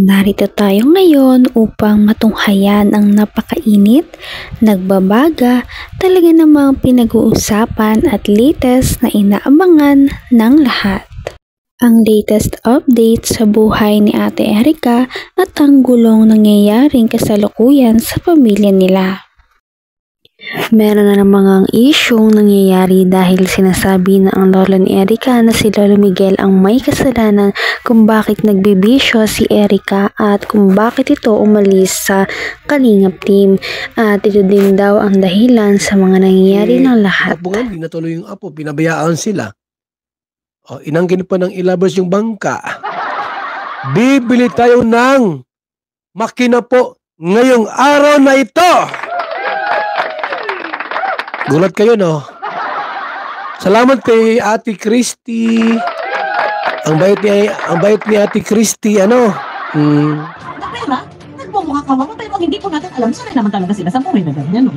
Narito tayo ngayon upang matunghayan ang napakainit, nagbabaga, talaga namang pinag-uusapan at latest na inaabangan ng lahat. Ang latest update sa buhay ni Ate Erica at ang gulong nangyayaring kasalukuyan sa pamilya nila. Meron na namang isyong nangyayari dahil sinasabi na ang lola ni Erica na si Lolo Miguel ang may kasalanan kung bakit nagbibisyo si Erica at kung bakit ito umalis sa Kalingap team. At ito din daw ang dahilan sa mga nangyayari ng lahat. Hindi natuloy yung apo, pinabayaan sila. Inangkin pa ng ilabas yung bangka. Bibili tayo ng makina po ngayong araw na ito. Gulat kayo, no? Salamat kay Ate Christy. Ang bait ni Ate Christy, ano? Pera, nagmumukha ka mo, pero hindi po natin alam saan naman talaga sila sa buhay na ganyan, no?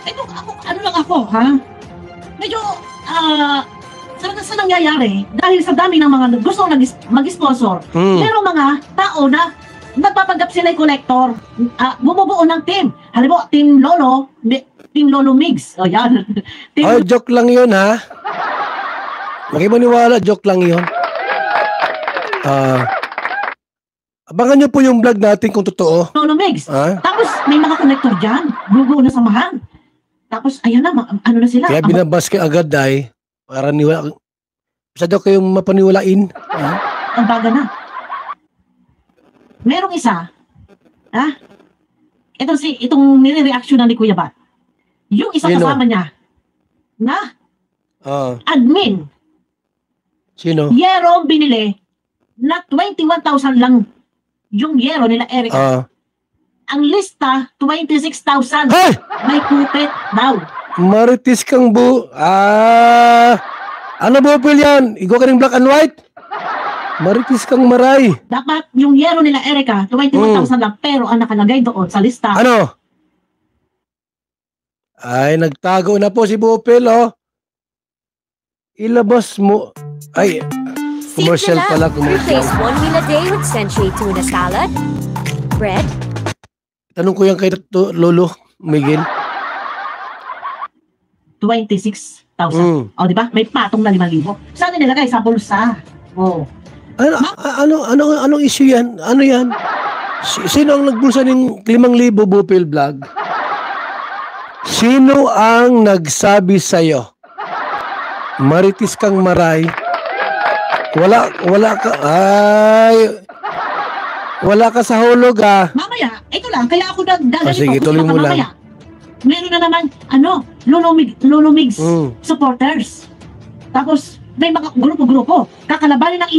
Ito, ano lang ako, ha? Medyo, sa nangyayari, dahil sa dami ng mga gusto mag-sponsor, merong mga tao na nagpapanggap sila yung collector, bumubuo ng team. Halimbawa, Team Lolo Migs. O yan. Joke lang yun, ha? Makimaniwala, joke lang yun. Abangan nyo po yung vlog natin kung totoo. Lolo Migs. Tapos, may mga collector dyan. Bubuo na samahan. Tapos, ayan na, ano na sila. Kaya binabas kayo agad, ay. Para niwala. Basta daw kayong mapaniwalain. Ang baga na. Merong isa, itong nire-reaction ni Kuya Bat. Yung isa kasama niya, na admin. Sino? Yero binili na 21,000 lang yung yero nila Erica. Ang lista, 26,000. Hey! May kupit daw. Maritis kang ano bupil yan? Igo ka ng black and white? Maritis kang maray. Dapat yung yero nila Erica, 21,000 lang, pero ang nakalagay doon sa lista. Ano? Ay, nagtago na po si Bupil, oh. Ilabas mo. Ay, commercial pala, commercial. Replace 1 meal a day with century tuna salad, bread. Tanong ko yan kay Lolo Miguel. 26,000. O, di ba? May patong na 5,000. Saan nilagay? Sa bulsa. Oh. Anong issue yan? Ano yan? Sino ang nagbulsa ng 5,000 Bupil vlog? Sino ang nagsabi sa'yo? Maritis kang maray. Wala ka sa hulog, Mamaya, ito lang, kaya ako nagdaganito. Sige, tuloy mo lang. Meron na naman, Lolo Migs supporters. Tapos, may mga grupo-grupo. Kakalabanin ng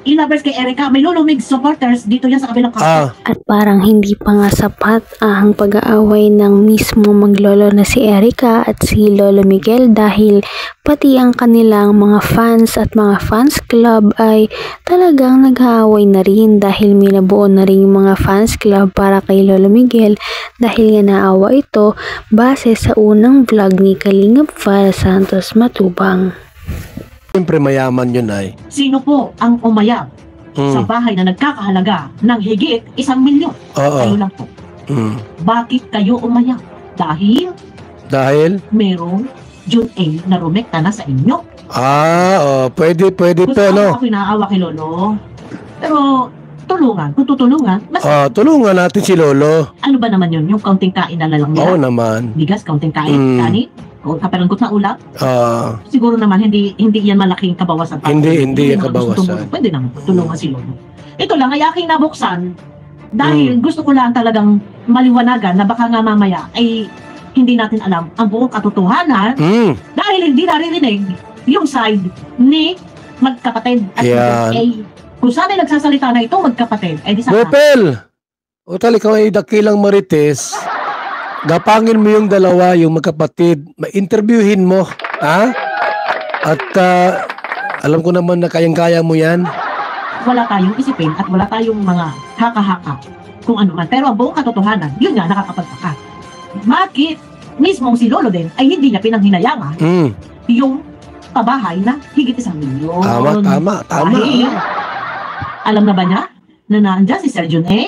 e-lovers kay Erica. May Lolo Migs supporters dito yan sa kabilang kanto. At parang hindi pa nga sapat ang pag-aaway ng mismo maglolo na si Erica at si Lolo Miguel dahil pati ang kanilang mga fans at mga fans club ay talagang nag-aaway na rin dahil may nabuo na rin mga fans club para kay Lolo Miguel dahil nga naawa ito base sa unang vlog ni Kalingap Val Santos Matubang. Siyempre mayaman yun, ay. Sino po ang umayag sa bahay na nagkakahalaga ng higit 1 milyon? Kayo lang po. Bakit kayo umayag? Dahil merong June A na rumekta na sa inyo. Pwede pa, no? Ako inaawa kay Lolo. Pero kung tutulungan, tulungan natin si Lolo. Ano ba naman yun? Yung kaunting kain na lang nila? Oo naman. Bigas, kaunting kain, kanin? O kaperanggot na ulam? Siguro naman, hindi yan malaking kabawasan. Hindi yung kabawasan. Pwede naman, tulungan si Lolo. Ito lang, ay aking nabuksan dahil gusto ko lang talagang maliwanagan na baka nga mamaya ay hindi natin alam ang buong katotohanan dahil hindi naririnig yung side ni magkapatid at kung saan ay nagsasalita na itong magkapatid, di sana. Bupil! Utal, ikaw ay dakilang marites. Gapangin mo yung dalawa, yung magkapatid. Ma-interviewin mo. At alam ko naman na kayang-kaya mo yan. Wala tayong isipin at wala tayong mga haka-haka kung ano man. Pero ang buong katotohanan, yun nga nakakapagtaka. Bakit mismong si Lolo din ay hindi niya pinanghinayangan yung pabahay na higit 1 milyon? Tama. Alam na ba niya na nandiyan si Sir Jun A?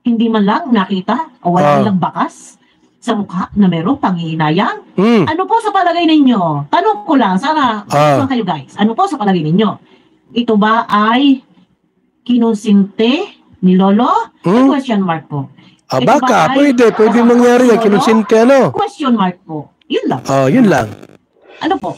Hindi man lang nakita o wala lang bakas sa mukha na merong panghihinayang. Ano po sa palagay ninyo? Tanong ko lang, sana kayo guys. Ano po sa palagay ninyo? Ito ba ay kinonsinte ni Lolo? Question mark po. Baka, pwede mangyari yan. Kinonsinte ano? Question mark po. Yun lang. Yun lang. Ano po?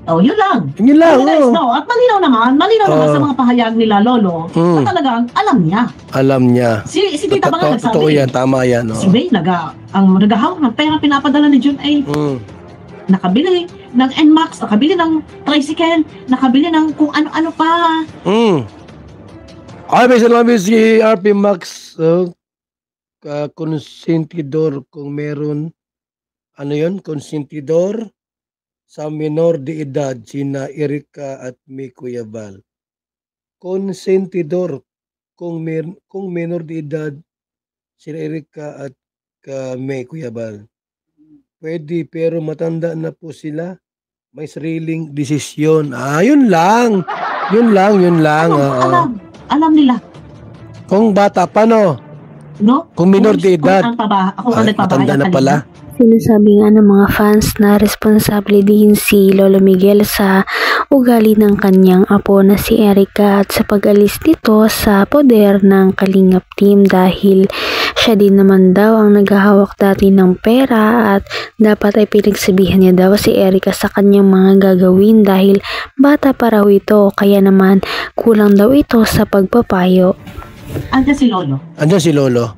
Yun lang. Yun lang, guys, no. At malinaw naman sa mga pahayag nila Lolo, na talagang alam niya. Alam niya. Si Tita ba nga nagsabi? Totoo yan, tama yan. Si May, ang naghahawak ng pera pinapadala ni Jun A. Nakabili ng NMAX, nakabili ng tricycle, nakabili ng kung ano-ano pa. Ay, may salamat si RP Max, konsentidor kung meron, konsentidor sa minor de edad, sina Erika at May Cuyabal. Konsentidor kung minor de edad, sina Erika at May Cuyabal. Pwede, pero matanda na po sila. May sariling desisyon. Yun lang. Yun lang. Alam nila. Kung bata pa, no? Kung minor de edad. Matanda na pala. Sinasabi nga ng mga fans na responsable din si Lolo Miguel sa ugali ng kanyang apo na si Erika at sa pag-alis nito sa poder ng Kalingap team dahil siya din naman daw ang naghahawak dati ng pera at dapat ay pinagsabihan niya daw si Erika sa kanyang mga gagawin dahil bata pa raw ito kaya naman kulang daw ito sa pagpapayo. Andiyan si Lolo.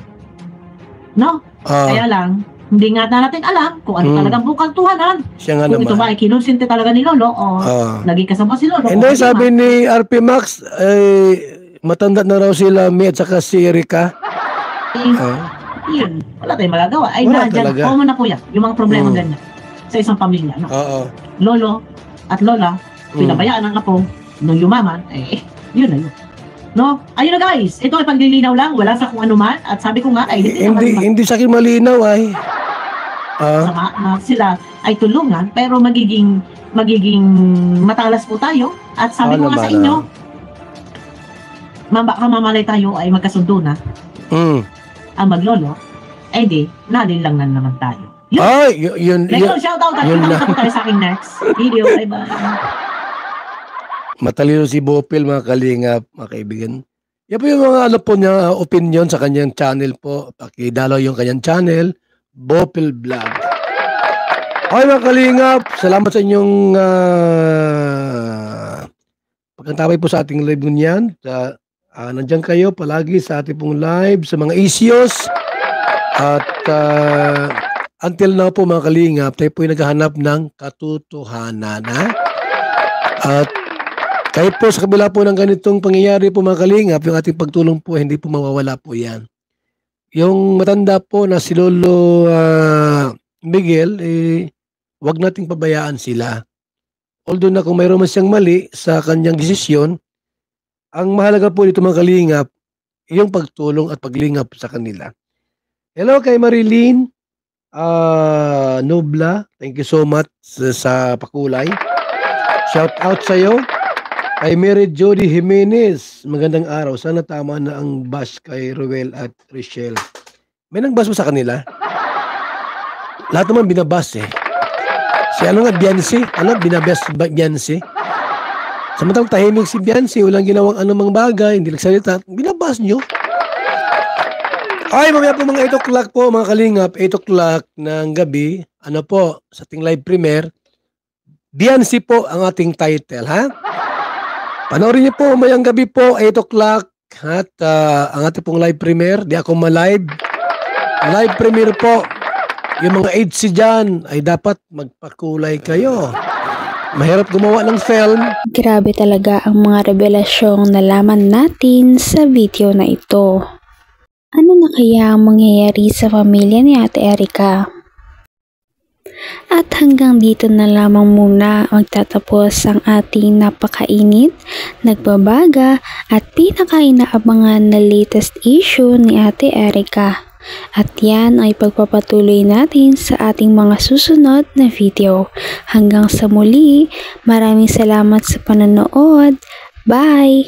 No? Kaya lang, hindi nga natin alam kung ano talagang bukang tuhanan. Siya nga kung naman. Ito ba ay kinonsente talaga ni Lolo o naging kasama si Lolo. Hindi, sabi ni RP Max, matanda na raw sila May at saka si Erika. Yun, wala tayong magagawa. Ay, nandyan, common na po yan. Yung mga problema ganyan sa isang pamilya. No? Lolo at Lola, pinabayaan ang apo nung yumaman, yun na yun. No? Ayun na guys, ito ay paglilinaw lang, wala sa kung ano man. At sabi ko nga, ay hindi sa akin malinaw ay. Sila ay tulungan, pero magiging matalas po tayo. At sabi ko nga sa inyo, baka mamalay tayo ay magkasundo na. Ang maglolo, di, nadin lang na naman tayo. Yun. Shoutout at kita po tayo sa aking next video. Bye-bye. Matalino si Bopil, mga kalingap, mga kaibigan. Yan po yung mga niya, opinion sa kanyang channel po. Pakidalaw yung kanyang channel, Bopil Vlog. Okay mga kalingap, salamat sa inyong pagkantabay po sa ating live ngunyan. Nandiyan kayo palagi sa ating pong live, sa mga issues. At until now po mga kalingap, tayo po yung naghahanap ng katotohanan. At kahit po sa kabila po ng ganitong pangyayari po mga kalingap, yung ating pagtulong po, hindi po mawawala po yan. Yung matanda po na si Lolo Miguel, wag nating pabayaan sila. Although na kung mayroon man siyang mali sa kanyang desisyon, ang mahalaga po dito mga kalingap, yung pagtulong at paglingap sa kanila. Hello kay Marilyn Nobla, thank you so much sa pakulay. Shout out sa iyo. Kay Mary Jody Jimenez, magandang araw. Sana tama na ang bash kay Ruel at Richelle. May nang-bash mo sa kanila? Lahat naman binabash eh. Si Beyonce? Binabash Beyonce? Samantang tahimik si Beyonce, walang ginawang anumang bagay, hindi nagsalita. Binabash nyo? Ay, mamaya po mga 8 o'clock po, mga kalingap, 8 o'clock ng gabi, sa ating live premiere, Beyonce po ang ating title, ha? Panoorin niyo po mayang gabi po, 8 o'clock at ang ating pong live premiere, di ako ma-live. Live premiere po, yung mga AIDS dyan ay dapat magpakulay kayo. Mahirap gumawa ng film. Grabe talaga ang mga revelasyong nalaman natin sa video na ito. Ano na kaya ang mangyayari sa pamilya ni Ate Erika? At hanggang dito na lamang muna magtatapos ang ating napakainit, nagbabaga at pinakainaabangan na latest issue ni Ate Erika. At yan ay pagpapatuloy natin sa ating mga susunod na video. Hanggang sa muli, maraming salamat sa panonood. Bye!